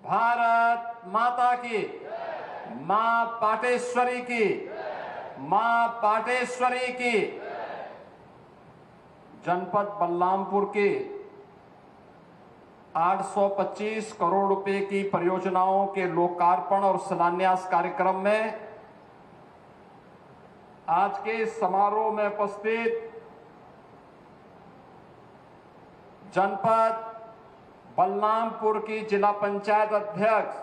भारत माता की, मां पाटेश्वरी की, मां पाटेश्वरी की। जनपद बलरामपुर के 825 करोड़ रुपए की परियोजनाओं के लोकार्पण और शिलान्यास कार्यक्रम में आज के समारोह में उपस्थित जनपद बलरामपुर की जिला पंचायत अध्यक्ष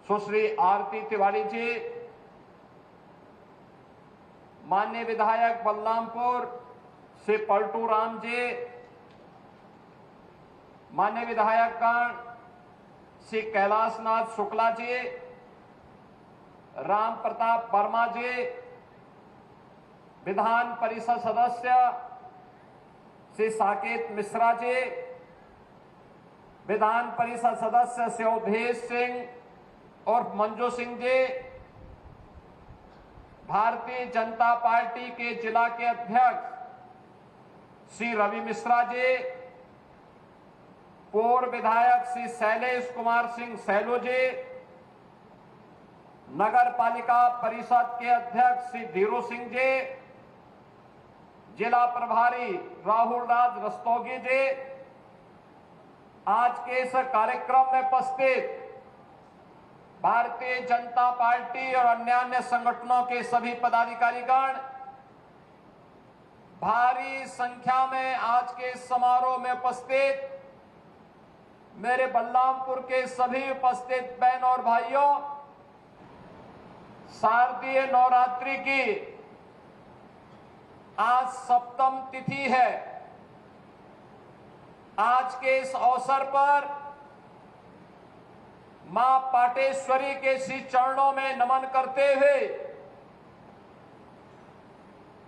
सुश्री आरती तिवारी जी, माननीय विधायक बलरामपुर श्री पलटू राम जी, माननीय विधायकगण श्री कैलाशनाथ शुक्ला जी, राम प्रताप वर्मा जी, विधान परिषद सदस्य श्री साकेत मिश्रा जी, विधान परिषद सदस्य श्री अवधेश सिंह और मंजू सिंह जी, भारतीय जनता पार्टी के जिला के अध्यक्ष श्री रवि मिश्रा जी, पूर्व विधायक श्री शैलेश कुमार सिंह सैलो जी, नगर पालिका परिषद के अध्यक्ष श्री धीरू सिंह जी, जिला प्रभारी राहुल राज रस्तोगी जी, आज के इस कार्यक्रम में उपस्थित भारतीय जनता पार्टी और अन्य संगठनों के सभी पदाधिकारीगण, भारी संख्या में आज के समारोह में उपस्थित मेरे बलरामपुर के सभी उपस्थित बहन और भाइयों, शारदीय नवरात्रि की आज सप्तम तिथि है। आज के इस अवसर पर मां पाटेश्वरी के श्री चरणों में नमन करते हुए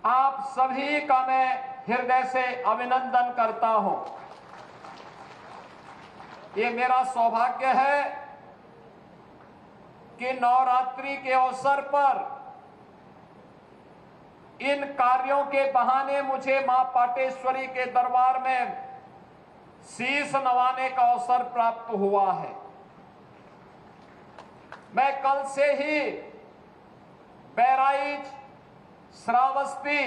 आप सभी का मैं हृदय से अभिनंदन करता हूं। ये मेरा सौभाग्य है कि नवरात्रि के अवसर पर इन कार्यों के बहाने मुझे मां पाटेश्वरी के दरबार में शीश नवाने का अवसर प्राप्त हुआ है। मैं कल से ही बहराइच, श्रावस्ती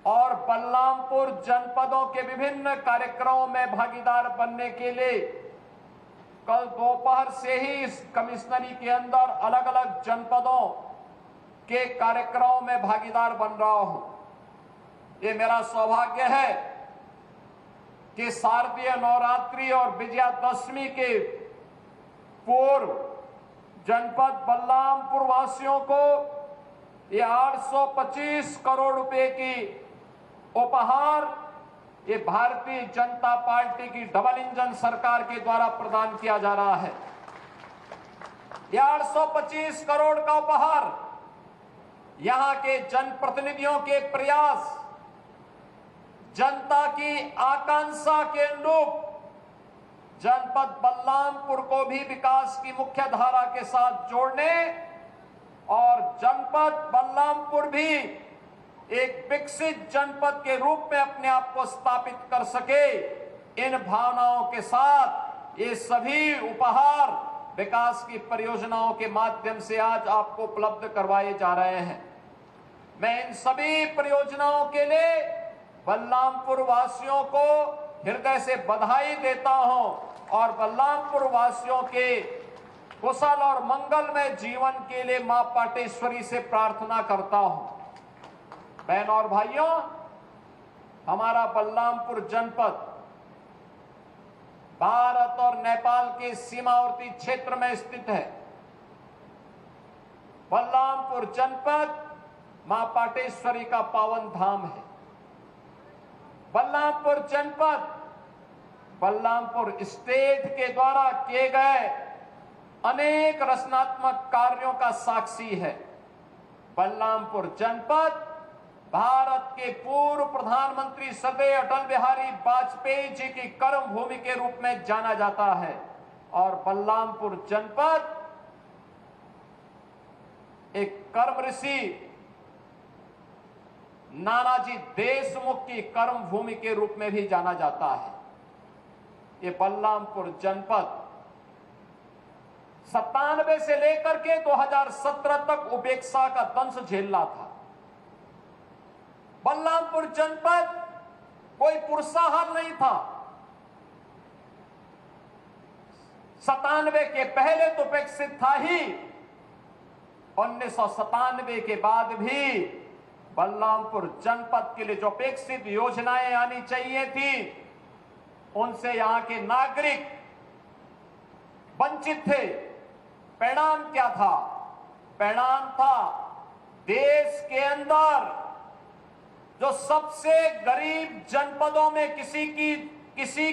और बलरामपुर जनपदों के विभिन्न कार्यक्रमों में भागीदार बनने के लिए कल दोपहर से ही इस कमिश्नरी के अंदर अलग अलग जनपदों के कार्यक्रमों में भागीदार बन रहा हूं। ये मेरा सौभाग्य है कि शारदीय नवरात्रि और विजयादशमी के पूर्व जनपद बलरामपुर वासियों को ये 825 करोड़ रुपए की उपहार ये भारतीय जनता पार्टी की डबल इंजन सरकार के द्वारा प्रदान किया जा रहा है। ये 825 करोड़ का उपहार यहां के जनप्रतिनिधियों के प्रयास, जनता की आकांक्षा के अनुरूप जनपद बलरामपुर को भी विकास की मुख्य धारा के साथ जोड़ने और जनपद बलरामपुर भी एक विकसित जनपद के रूप में अपने आप को स्थापित कर सके, इन भावनाओं के साथ ये सभी उपहार विकास की परियोजनाओं के माध्यम से आज आपको उपलब्ध करवाए जा रहे हैं। मैं इन सभी परियोजनाओं के लिए बलरामपुर वासियों को हृदय से बधाई देता हूं और बलरामपुर वासियों के कुशल और मंगलमय जीवन के लिए मां पाटेश्वरी से प्रार्थना करता हूं। बहन और भाइयों, हमारा बलरामपुर जनपद भारत और नेपाल के सीमावर्ती क्षेत्र में स्थित है। बलरामपुर जनपद मां पाटेश्वरी का पावन धाम है। बलरामपुर जनपद बलरामपुर स्टेट के द्वारा किए गए अनेक रचनात्मक कार्यों का साक्षी है। बलरामपुर जनपद भारत के पूर्व प्रधानमंत्री श्रद्धेय अटल बिहारी वाजपेयी जी की कर्म भूमि के रूप में जाना जाता है और बलरामपुर जनपद एक कर्म ऋषि नानाजी देशमुख की कर्म भूमि के रूप में भी जाना जाता है। ये बलरामपुर जनपद 97 से लेकर के 2017 तक उपेक्षा का दंश झेल रहा था। बलरामपुर जनपद कोई पुरसाहार नहीं था। 97 के पहले तो उपेक्षित था ही, 1997 के बाद भी बलरामपुर जनपद के लिए जो अपेक्षित योजनाएं आनी चाहिए थी, उनसे यहां के नागरिक वंचित थे। परिणाम क्या था? परिणाम था देश के अंदर जो सबसे गरीब जनपदों में किसी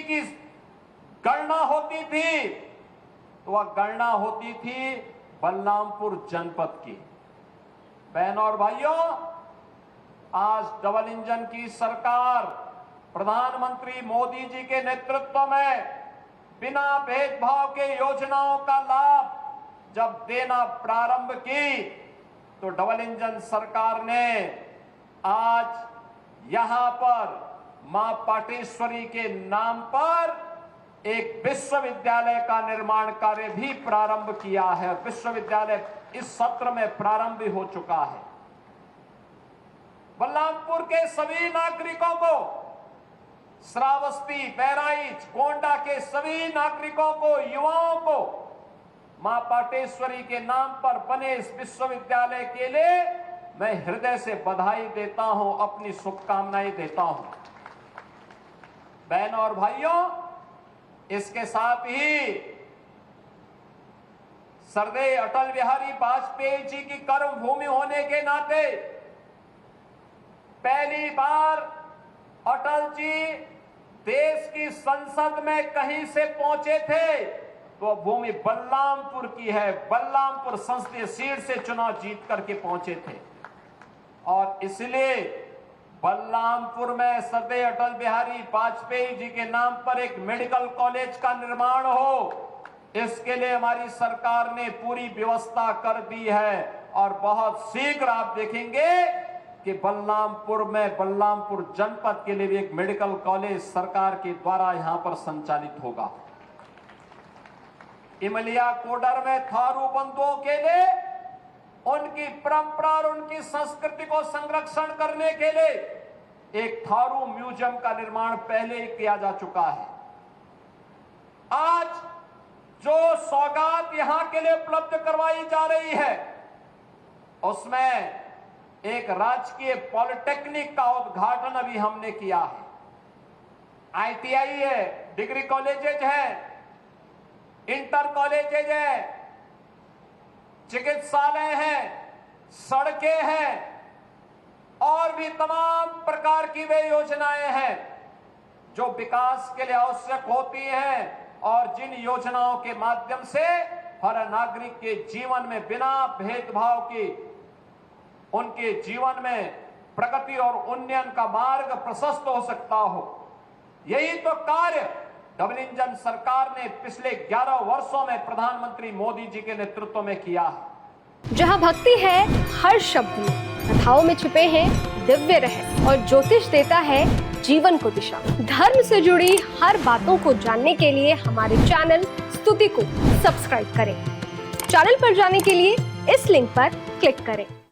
की गणना होती थी, तो वह गणना होती थी बलरामपुर जनपद की। बहनों और भाइयों, आज डबल इंजन की सरकार प्रधानमंत्री मोदी जी के नेतृत्व में बिना भेदभाव के योजनाओं का लाभ जब देना प्रारंभ की, तो डबल इंजन सरकार ने आज यहां पर मां पाटेश्वरी के नाम पर एक विश्वविद्यालय का निर्माण कार्य भी प्रारंभ किया है। विश्वविद्यालय इस सत्र में प्रारंभ भी हो चुका है। बलरामपुर के सभी नागरिकों को, श्रावस्ती, बहराइच, गोंडा के सभी नागरिकों को, युवाओं को मां पाटेश्वरी के नाम पर बने इस विश्वविद्यालय के लिए मैं हृदय से बधाई देता हूं, अपनी शुभकामनाएं देता हूं। बहनों और भाइयों, इसके साथ ही सरदेय अटल बिहारी वाजपेयी जी की कर्मभूमि होने के नाते पहली बार अटल जी देश की संसद में कहीं से पहुंचे थे तो भूमि बलरामपुर की है। बलरामपुर संसदीय सीट से चुनाव जीत करके पहुंचे थे और इसलिए बलरामपुर में सरदेय अटल बिहारी वाजपेयी जी के नाम पर एक मेडिकल कॉलेज का निर्माण हो, इसके लिए हमारी सरकार ने पूरी व्यवस्था कर दी है और बहुत शीघ्र आप देखेंगे कि बलरामपुर में, बलरामपुर जनपद के लिए भी एक मेडिकल कॉलेज सरकार के द्वारा यहां पर संचालित होगा। इमलिया कोडर में थारू बंधुओं के लिए उनकी परंपरा और उनकी संस्कृति को संरक्षण करने के लिए एक थारू म्यूजियम का निर्माण पहले ही किया जा चुका है। आज जो सौगात यहां के लिए उपलब्ध करवाई जा रही है, उसमें एक राजकीय पॉलिटेक्निक का उद्घाटन अभी हमने किया है। आईटीआई है, डिग्री कॉलेजेज है, इंटर कॉलेजेज है, चिकित्सालय हैं, सड़कें हैं और भी तमाम प्रकार की वे योजनाएं हैं जो विकास के लिए आवश्यक होती हैं और जिन योजनाओं के माध्यम से हर नागरिक के जीवन में बिना भेदभाव के उनके जीवन में प्रगति और उन्नयन का मार्ग प्रशस्त हो सकता हो। यही तो कार्य डबल इंजन सरकार ने पिछले 11 वर्षों में प्रधानमंत्री मोदी जी के नेतृत्व में किया है। जहां भक्ति है हर शब्द में, कथाओं में छुपे हैं दिव्य रहस्य और ज्योतिष देता है जीवन को दिशा। धर्म से जुड़ी हर बातों को जानने के लिए हमारे चैनल स्तुति को सब्सक्राइब करें। चैनल पर जाने के लिए इस लिंक पर क्लिक करें।